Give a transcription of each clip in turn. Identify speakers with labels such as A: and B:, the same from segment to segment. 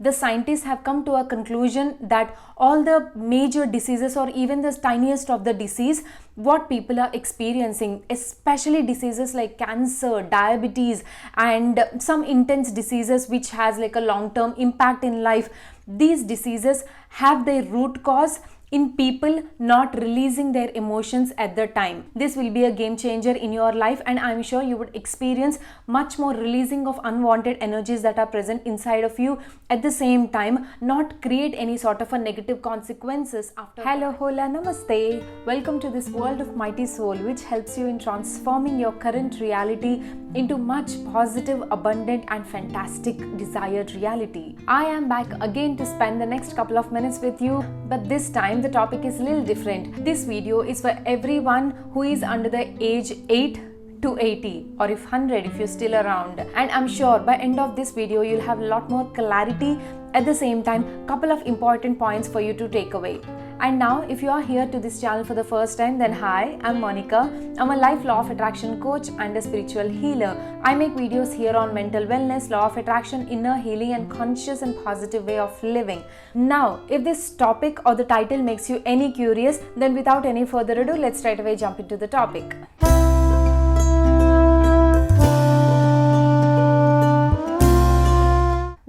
A: the scientists have come to a conclusion that all the major diseases or even the tiniest of the disease what people are experiencing, especially diseases like cancer, diabetes and some intense diseases which has like a long-term impact in life, these diseases have their root cause in people not releasing their emotions at the time. This will be a game changer in your life, and I'm sure you would experience much more releasing of unwanted energies that are present inside of you, at the same time not create any sort of a negative consequences after. Hello, hola, namaste. Welcome to this world of mighty soul, which helps you in transforming your current reality into much positive, abundant and fantastic desired reality. I am back again to spend the next couple of minutes with you, but this time the topic is a little different. This video is for everyone who is under the age 8 to 80, or if 100 if you're still around, and I'm sure by end of this video you'll have a lot more clarity, at the same time couple of important points for you to take away. And now if you are here to this channel for the first time, then hi, I'm Mounika. I'm a life law of attraction coach and a spiritual healer. I make videos here on mental wellness, law of attraction, inner healing and conscious and positive way of living. Now if this topic or the title makes you any curious, then without any further ado, let's straight away jump into the topic.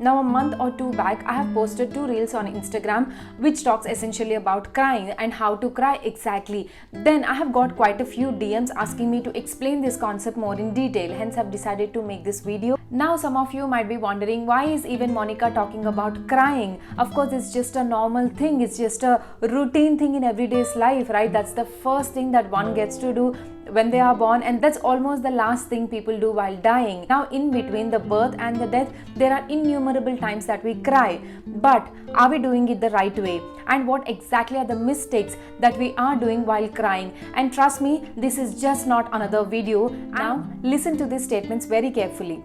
A: Now a month or two back, I have posted 2 reels on Instagram which talks essentially about crying and how to cry exactly. Then I have got quite a few DMs asking me to explain this concept more in detail, hence I've decided to make this video. Now some of you might be wondering, why is even Mounika talking about crying? Of course it's just a normal thing, it's just a routine thing in everyday's life, right? That's the first thing that one gets to do when they are born, and that's almost the last thing people do while dying. Now in between the birth and the death, there are innumerable times that we cry, but are we doing it the right way? And what exactly are the mistakes that we are doing while crying? And trust me, this is just not another video. Now listen to these statements very carefully.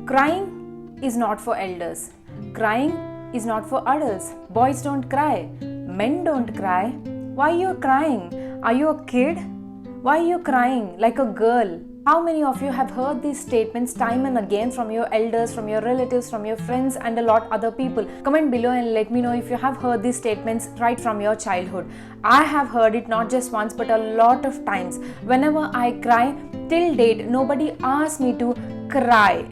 A: Crying is not for elders. Crying is not for adults. Boys don't cry. Men don't cry. Why are you crying? Are you a kid? Why are you crying like a girl? How many of you have heard these statements time and again from your elders, from your relatives, from your friends and a lot other people? Comment below and let me know if you have heard these statements right from your childhood. I have heard it not just once but a lot of times. Whenever I cry, till date nobody asked me to cry,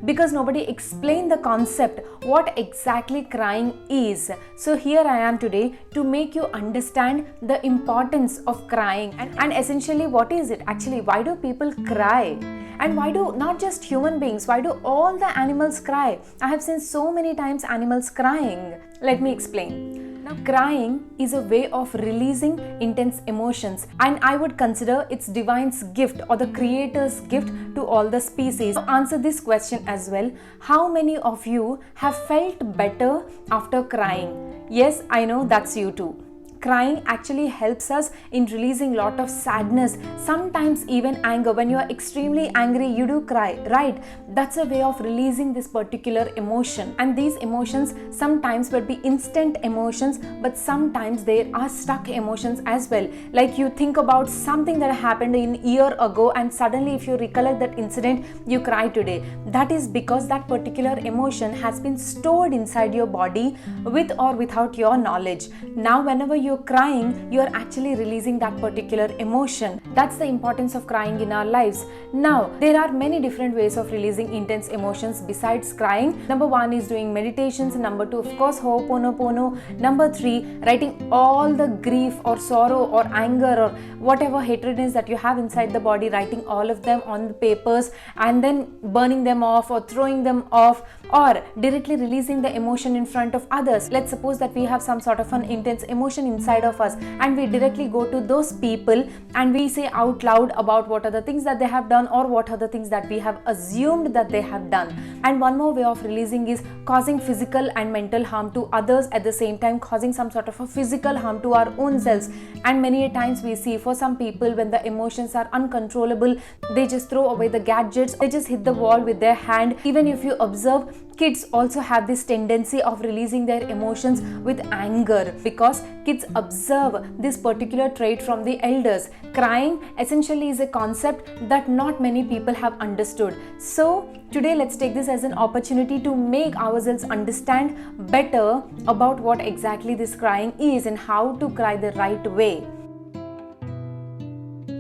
A: because nobody explained the concept, what exactly crying is. So here I am today to make you understand the importance of crying and essentially what is it actually, why do people cry? And why do not just human beings, why do all the animals cry? I have seen so many times animals crying. Let me explain. Now, crying is a way of releasing intense emotions, and I would consider it's divine's gift or the creator's gift to all the species. To answer this question as well, how many of you have felt better after crying? Yes, I know that's you too. Crying actually helps us in releasing lot of sadness, sometimes even anger. When you are extremely angry, you do cry, right? That's a way of releasing this particular emotion. And these emotions sometimes will be instant emotions, but sometimes there are stuck emotions as well. Like you think about something that happened a year ago and suddenly if you recollect that incident, you cry today. That is because that particular emotion has been stored inside your body with or without your knowledge. Now whenever you're crying, you're actually releasing that particular emotion. That's the importance of crying in our lives. Now, there are many different ways of releasing intense emotions besides crying. Number 1 is doing meditations. Number 2, of course, Ho'oponopono. Number 3, writing all the grief or sorrow or anger or whatever hatredness that you have inside the body, writing all of them on the papers and then burning them off or throwing them off, or directly releasing the emotion in front of others. Let's suppose that we have some sort of an intense emotion inside of us and we directly go to those people and we say out loud about what are the things that they have done or what are the things that we have assumed that they have done. And one more way of releasing is causing physical and mental harm to others, at the same time causing some sort of a physical harm to our own selves. And many a times we see for some people, when the emotions are uncontrollable, they just throw away the gadgets, they just hit the wall with their hand. Even if you observe, Kids also have this tendency of releasing their emotions with anger because kids observe this particular trait from the elders. Crying essentially is a concept that not many people have understood. So today let's take this as an opportunity to make ourselves understand better about what exactly this crying is and how to cry the right way.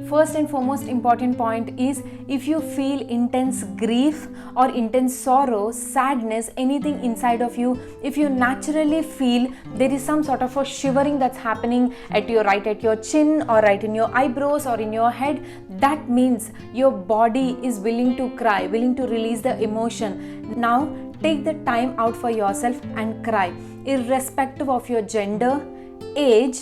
A: First and foremost important point is, if you feel intense grief or intense sorrow, sadness, anything inside of you, if you naturally feel there is some sort of a shivering that's happening at your chin or right in your eyebrows or in your head, that means your body is willing to cry, willing to release the emotion. Now take the time out for yourself and cry, irrespective of your gender, age,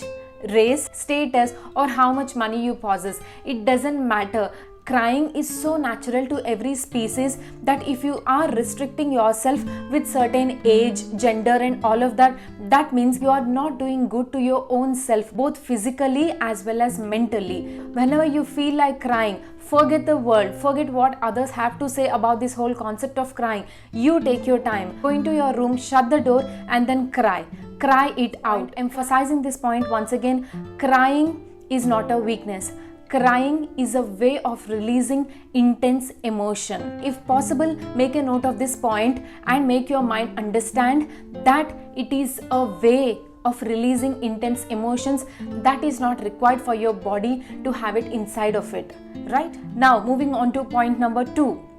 A: race, status, or how much money you possess. It doesn't matter. Crying is so natural to every species that if you are restricting yourself with certain age, gender and all of that, that means you are not doing good to your own self, both physically as well as mentally. Whenever you feel like crying, forget the world, forget what others have to say about this whole concept of crying. You take your time, go into your room, shut the door and then cry. Cry it out. Emphasizing this point once again, crying is not a weakness. Crying is a way of releasing intense emotion. If possible, make a note of this point and make your mind understand that it is a way of releasing intense emotions that is not required for your body to have it inside of it. Right? Now, moving on to point number 2.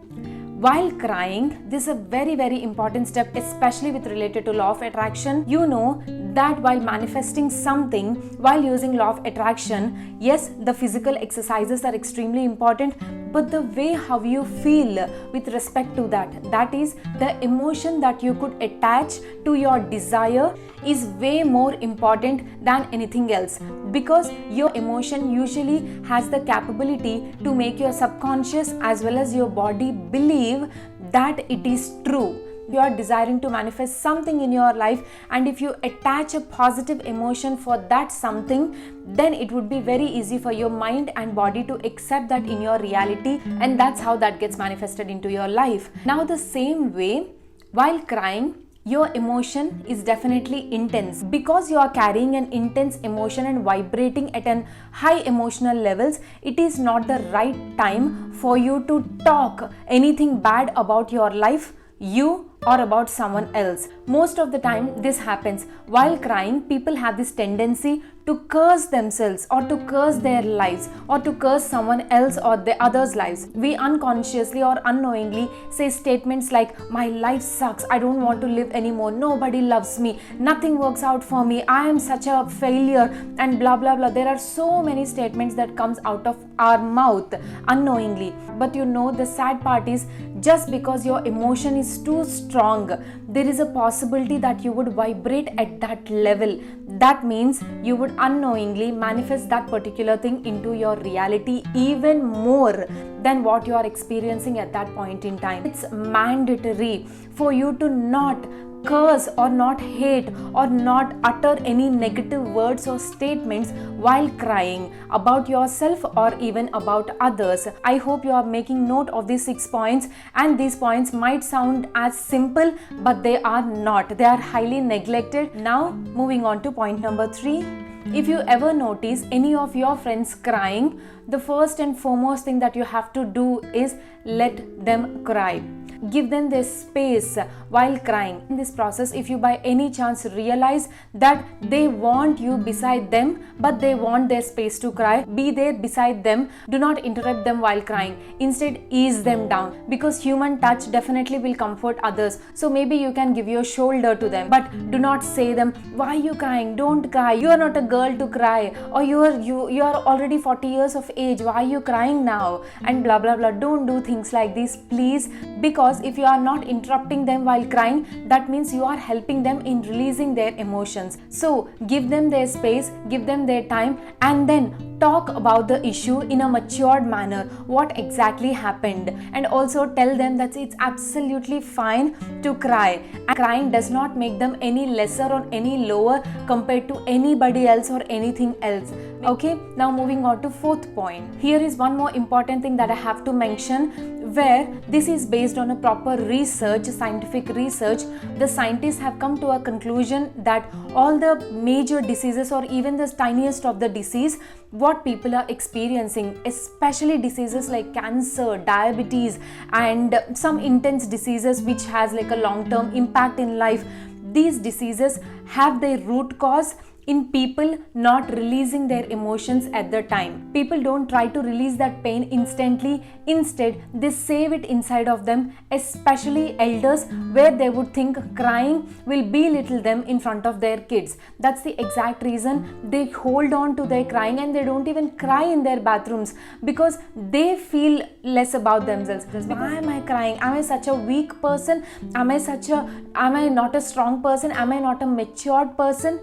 A: While crying, this is a very important step, especially with related to law of attraction. You know that while manifesting something, while using law of attraction, yes, the physical exercises are extremely important, but the way how you feel with respect to that is the emotion that you could attach to your desire is way more important than anything else, because your emotion usually has the capability to make your subconscious as well as your body believe that it is true. You are desiring to manifest something in your life, and if you attach a positive emotion for that something, then it would be very easy for your mind and body to accept that in your reality, and that's how that gets manifested into your life. Now the same way, while crying, your emotion is definitely intense. Because you are carrying an intense emotion and vibrating at an high emotional levels, it is not the right time for you to talk anything bad about your life, you or about someone else. Most of the time this happens. While crying, people have this tendency to curse themselves or to curse their lives or to curse someone else or the others' lives. We unconsciously or unknowingly say statements like, my life sucks, I don't want to live anymore, nobody loves me, nothing works out for me, I am such a failure, and blah blah blah. There are so many statements that comes out of our mouth unknowingly. But you know, the sad part is, just because your emotion is too strong, there is a possibility that you would vibrate at that level. That means you would unknowingly manifest that particular thing into your reality even more than what you are experiencing at that point in time. It's mandatory for you to not curse or not hate or not utter any negative words or statements while crying about yourself or even about others. I hope you are making note of these 6 points, and these points might sound as simple, but they are not. They are highly neglected. Now moving on to point number 3. If you ever notice any of your friends crying, the first and foremost thing that you have to do is let them cry. Give them their space while crying. In this process, if you by any chance realize that they want you beside them, but they want their space to cry, be there beside them. Do not interrupt them while crying. Instead, ease them down, because human touch definitely will comfort others. So maybe you can give your shoulder to them, but do not say them, why are you crying? Don't cry. You are not a girl to cry. Or you are already 40 years of age. Why are you crying now? And blah blah blah. Don't do things like this, please, because if you are not interrupting them while crying, that means you are helping them in releasing their emotions. So give them their space, give them their time, and then talk about the issue in a matured manner, what exactly happened, and also tell them that it's absolutely fine to cry. And crying does not make them any lesser or any lower compared to anybody else or anything else. Okay, now moving on to fourth point. Here is one more important thing that I have to mention, where this is based on a proper research, scientific research. The scientists have come to a conclusion that all the major diseases or even the tiniest of the disease what people are experiencing, especially diseases like cancer, diabetes, and some intense diseases which has like a long-term impact in life, these diseases have their root cause in people not releasing their emotions at the time. People don't try to release that pain instantly. Instead, they save it inside of them, especially elders, where they would think crying will belittle them in front of their kids. That's the exact reason they hold on to their crying, and they don't even cry in their bathrooms because they feel less about themselves. Why am I crying? Am I such a weak person? Am I not a strong person? Am I not a matured person?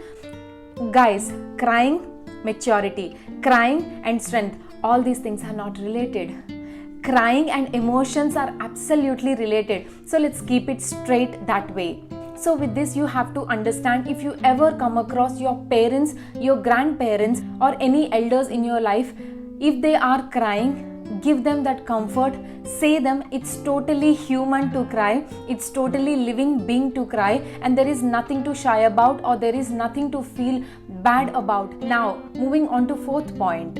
A: Guys, crying, maturity, crying and strength, all these things are not related. Crying and emotions are absolutely related. So let's keep it straight that way. So with this, you have to understand, if you ever come across your parents, your grandparents, or any elders in your life, if they are crying, give them that comfort. Say them it's totally human to cry, it's totally living being to cry, and there is nothing to shy about or there is nothing to feel bad about. Now moving on to fourth point.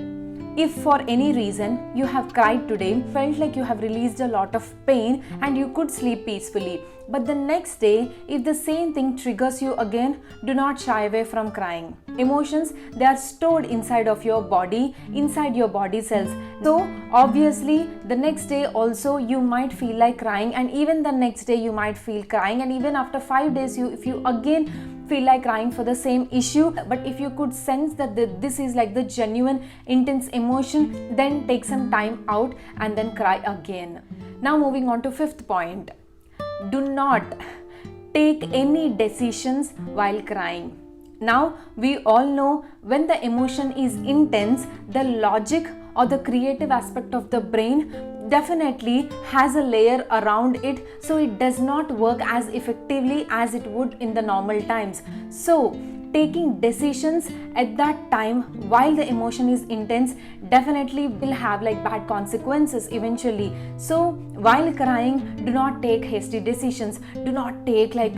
A: If for any reason you have cried today, felt like you have released a lot of pain and you could sleep peacefully, but the next day if the same thing triggers you again, do not shy away from crying. Emotions, they are stored inside of your body, inside your body cells. So obviously the next day also you might feel like crying, and even the next day you might feel crying, and even after 5 days if you again feel like crying for the same issue. But if you could sense that this is like the genuine intense emotion, then take some time out and then cry again. Now moving on to fifth point. Do not take any decisions while crying. Now we all know when the emotion is intense, the logic or the creative aspect of the brain definitely has a layer around it, so it does not work as effectively as it would in the normal times. So taking decisions at that time while the emotion is intense definitely will have like bad consequences eventually. So while crying, do not take hasty decisions. Do not take like,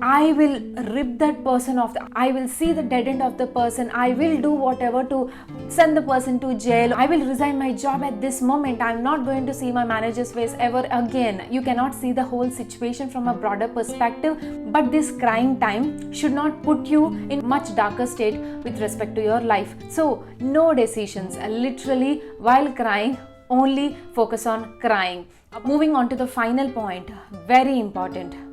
A: I will rip that person off, I will see the dead end of the person, I will do whatever to send the person to jail, I will resign my job at this moment, I'm not going to see my manager's face ever again. You cannot see the whole situation from a broader perspective, but this crying time should not put you in much darker state with respect to your life. So no decisions, literally while crying, only focus on crying. Moving on to the final point, very important.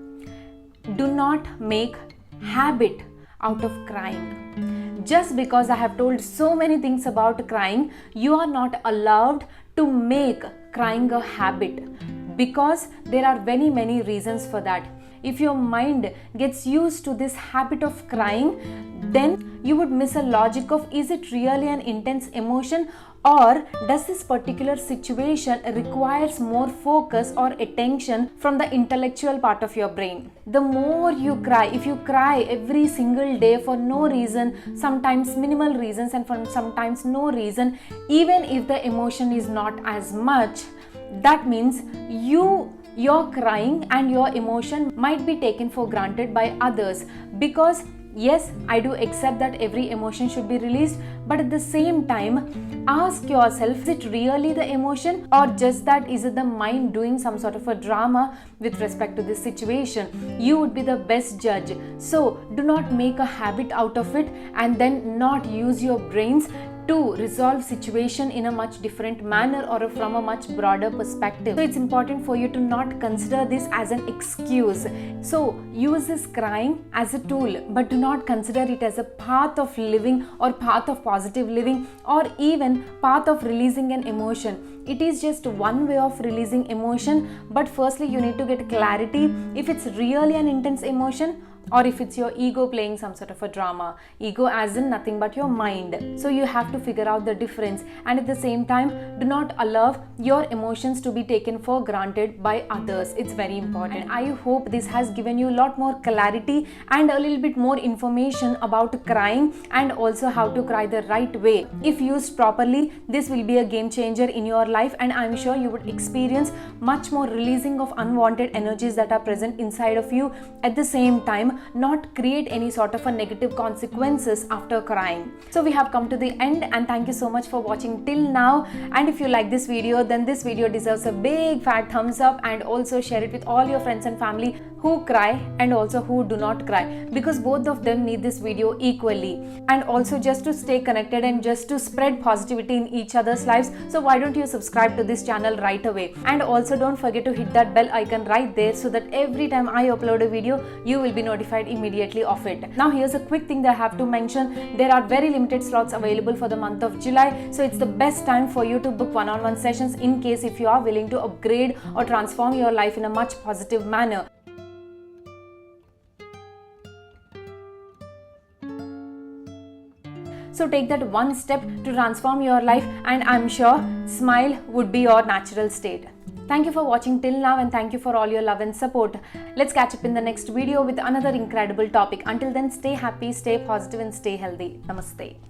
A: Do not make habit out of crying. Just because I have told so many things about crying, you are not allowed to make crying a habit, because there are many reasons for that. If your mind gets used to this habit of crying, then you would miss a logic of, is it really an intense emotion, or does this particular situation requires more focus or attention from the intellectual part of your brain. The more you cry, if you cry every single day for no reason, sometimes minimal reasons and for sometimes no reason, even if the emotion is not as much, that means your crying and your emotion might be taken for granted by others. Because yes, I do accept that every emotion should be released, but at the same time, ask yourself, is it really the emotion, or just that is it the mind doing some sort of a drama with respect to this situation? You would be the best judge. So do not make a habit out of it and then not use your brains to resolve situation in a much different manner or from a much broader perspective. So it's important for you to not consider this as an excuse. So use this crying as a tool, but do not consider it as a path of living or path of positive living or even path of releasing an emotion. It is just one way of releasing emotion, but firstly you need to get clarity if it's really an intense emotion or if it's your ego playing some sort of a drama. Ego as in nothing but your mind. So you have to figure out the difference, and at the same time, do not allow your emotions to be taken for granted by others. It's very important. And I hope this has given you a lot more clarity and a little bit more information about crying, and also how to cry the right way. If used properly, this will be a game changer in your life, and I'm sure you would experience much more releasing of unwanted energies that are present inside of you. At the same time, not create any sort of a negative consequences after crying. So we have come to the end, and thank you so much for watching till now. And if you like this video, then this video deserves a big fat thumbs up, and also share it with all your friends and family who cry and also who do not cry, because both of them need this video equally. And also, just to stay connected and just to spread positivity in each other's lives, so why don't you subscribe to this channel right away, and also don't forget to hit that bell icon right there, so that every time I upload a video you will be notified immediately of it. Now here's a quick thing that I have to mention. There are very limited slots available for the month of July, so it's the best time for you to book one-on-one sessions in case if you are willing to upgrade or transform your life in a much positive manner. So take that one step to transform your life, and I'm sure smile would be your natural state. Thank you for watching till now, and thank you for all your love and support. Let's catch up in the next video with another incredible topic. Until then, stay happy, stay positive, and stay healthy. Namaste.